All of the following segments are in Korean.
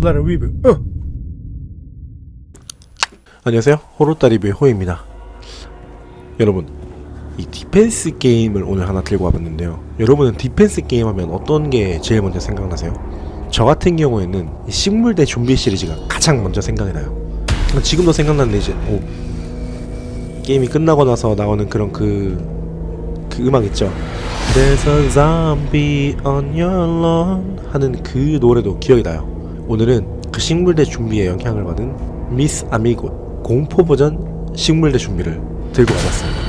레터 리뷰. 안녕하세요, 호로따 리뷰의 호입니다. 여러분, 이 디펜스 게임을 오늘 하나 들고 와봤는데요. 여러분은 디펜스 게임 하면 어떤 게 제일 먼저 생각나세요? 저 같은 경우에는 이 식물 대 좀비 시리즈가 가장 먼저 생각이 나요. 지금도 생각나는데 이제 게임이 끝나고 나서 나오는 그런 그 음악 있죠? There's a zombie on your lawn 하는 그 노래도 기억이 나요. 오늘은 그 식물 대 좀비의 영향을 받은 미스 아미고 공포 버전 식물 대 좀비를 들고 와봤습니다.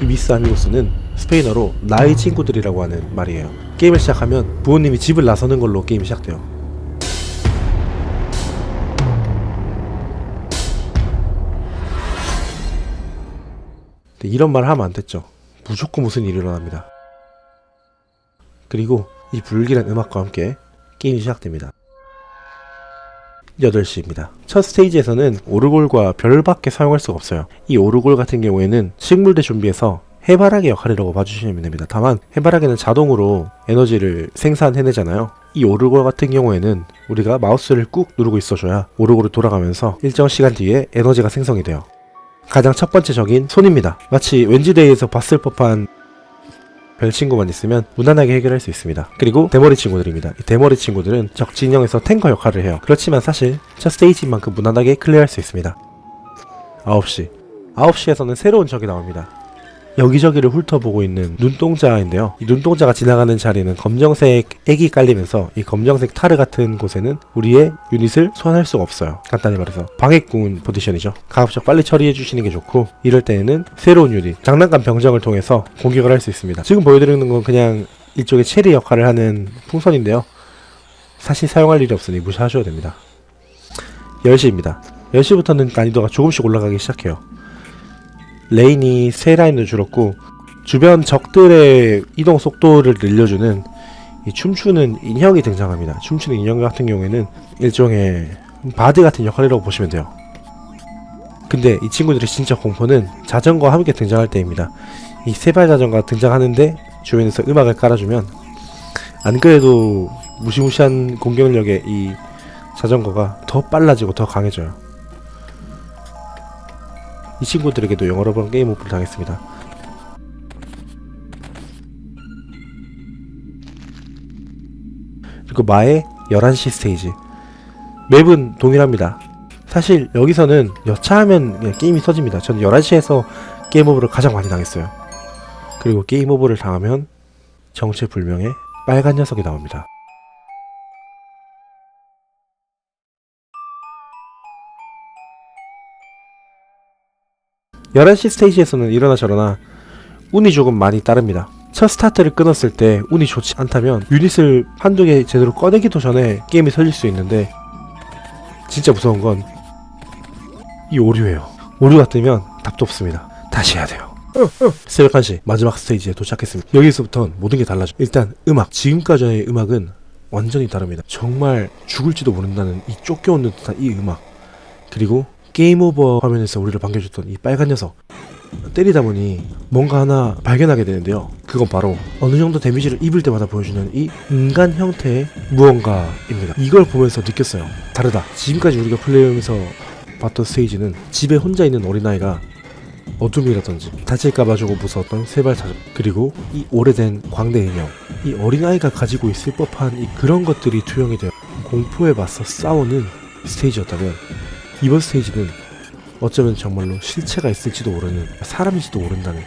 이 미스 아미고스는 스페인어로 나의 친구들이라고 하는 말이에요. 게임을 시작하면 부모님이 집을 나서는 걸로 게임이 시작돼요. 이런 말 하면 안 됐죠. 무조건 무슨 일이 일어납니다. 그리고 이 불길한 음악과 함께 게임이 시작됩니다. 8시입니다. 첫 스테이지에서는 오르골과 별밖에 사용할 수가 없어요. 이 오르골 같은 경우에는 식물 대 좀비에서 해바라기 역할이라고 봐주시면 됩니다. 다만 해바라기는 자동으로 에너지를 생산해내잖아요. 이 오르골 같은 경우에는 우리가 마우스를 꾹 누르고 있어줘야 오르골이 돌아가면서 일정 시간 뒤에 에너지가 생성이 돼요. 가장 첫 번째 적인 손입니다. 마치 웬즈데이에서 봤을 법한 별 친구만 있으면 무난하게 해결할 수 있습니다. 그리고 대머리 친구들입니다. 이 대머리 친구들은 적 진영에서 탱커 역할을 해요. 그렇지만 사실 첫 스테이지인 만큼 무난하게 클리어할 수 있습니다. 9시에서는 새로운 적이 나옵니다. 여기저기를 훑어보고 있는 눈동자인데요. 이 눈동자가 지나가는 자리는 검정색 액이 깔리면서 이 검정색 타르 같은 곳에는 우리의 유닛을 소환할 수가 없어요. 간단히 말해서 방해꾼 포지션이죠. 가급적 빨리 처리해 주시는 게 좋고, 이럴 때에는 새로운 유닛, 장난감 병정을 통해서 공격을 할 수 있습니다. 지금 보여드리는 건 그냥 일종의 체리 역할을 하는 풍선인데요. 사실 사용할 일이 없으니 무시하셔도 됩니다. 10시입니다. 10시부터는 난이도가 조금씩 올라가기 시작해요. 레인이 세 라인으로 줄었고, 주변 적들의 이동 속도를 늘려주는 이 춤추는 인형이 등장합니다. 춤추는 인형 같은 경우에는 일종의 바드 같은 역할이라고 보시면 돼요. 근데 이 친구들의 진짜 공포는 자전거와 함께 등장할 때입니다. 이 세발 자전거가 등장하는데 주변에서 음악을 깔아주면, 안 그래도 무시무시한 공격력의 이 자전거가 더 빨라지고 더 강해져요. 이 친구들에게도 여러 번 게임 오프를 당했습니다. 그리고 마의 11시 스테이지. 맵은 동일합니다. 사실 여기서는 여차하면 그냥 게임이 터집니다. 저는 11시에서 게임 오버를 가장 많이 당했어요. 그리고 게임 오버를 당하면 정체불명의 빨간 녀석이 나옵니다. 열 11시 스테이지에서는 이러나 저러나 운이 조금 많이 따릅니다. 첫 스타트를 끊었을 때 운이 좋지 않다면 유닛을 한두 개 제대로 꺼내기도 전에 게임이 터질 수 있는데, 진짜 무서운 건 이 오류예요. 오류가 뜨면 답도 없습니다. 다시 해야 돼요. 새벽 1시 마지막 스테이지에 도착했습니다. 여기서부터는 모든 게 달라져. 일단 음악, 지금까지의 음악은 완전히 다릅니다. 정말 죽을지도 모른다는 이 쫓겨오는 듯한 이 음악, 그리고 게임 오버 화면에서 우리를 반겨줬던 이 빨간 녀석, 때리다 보니 뭔가 하나 발견하게 되는데요. 그건 바로 어느 정도 데미지를 입을 때마다 보여주는 이 인간 형태의 무언가입니다. 이걸 보면서 느꼈어요. 다르다. 지금까지 우리가 플레이하면서 봤던 스테이지는 집에 혼자 있는 어린아이가 어둠이라든지 다칠까봐 주고 무서웠던 세발 자전거, 그리고 이 오래된 광대 인형, 이 어린아이가 가지고 있을 법한 이 그런 것들이 투영이 되어 공포에 맞서 싸우는 스테이지였다면, 이번 스테이지는 어쩌면 정말로 실체가 있을지도 모르는, 사람일지도 모른다는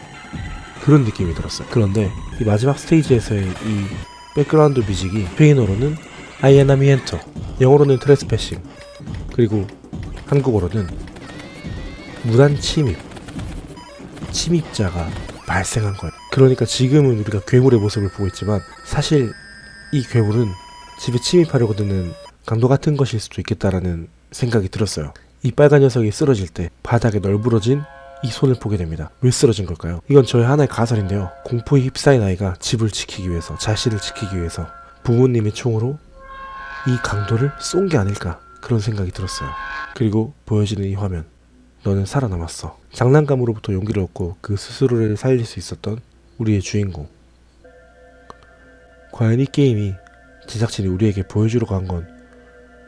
그런 느낌이 들었어요. 그런데 이 마지막 스테이지에서의 이 백그라운드 뮤직이 스페인어로는 아이에나미엔토, 영어로는 트레스패싱, 그리고 한국어로는 무단 침입자가 발생한 거예요. 그러니까 지금은 우리가 괴물의 모습을 보고 있지만, 사실 이 괴물은 집에 침입하려고 드는 강도 같은 것일 수도 있겠다라는 생각이 들었어요. 이 빨간 녀석이 쓰러질 때 바닥에 널브러진 이 손을 보게 됩니다. 왜 쓰러진 걸까요? 이건 저의 하나의 가설인데요. 공포에 휩싸인 아이가 집을 지키기 위해서, 자신을 지키기 위해서 부모님의 총으로 이 강도를 쏜 게 아닐까, 그런 생각이 들었어요. 그리고 보여지는 이 화면, 너는 살아남았어. 장난감으로부터 용기를 얻고 그 스스로를 살릴 수 있었던 우리의 주인공. 과연 이 게임이 제작진이 우리에게 보여주려고 한 건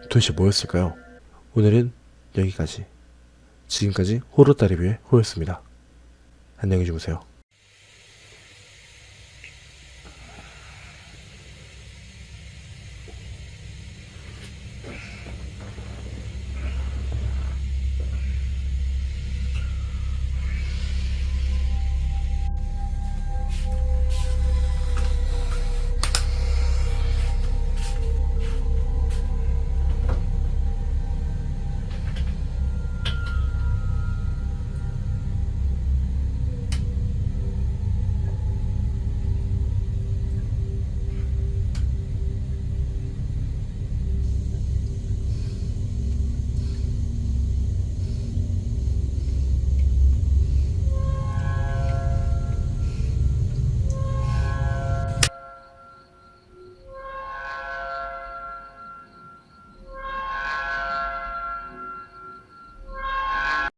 도대체 뭐였을까요? 오늘은 여기까지. 지금까지 호러다리뷰의 호였습니다. 안녕히 주무세요.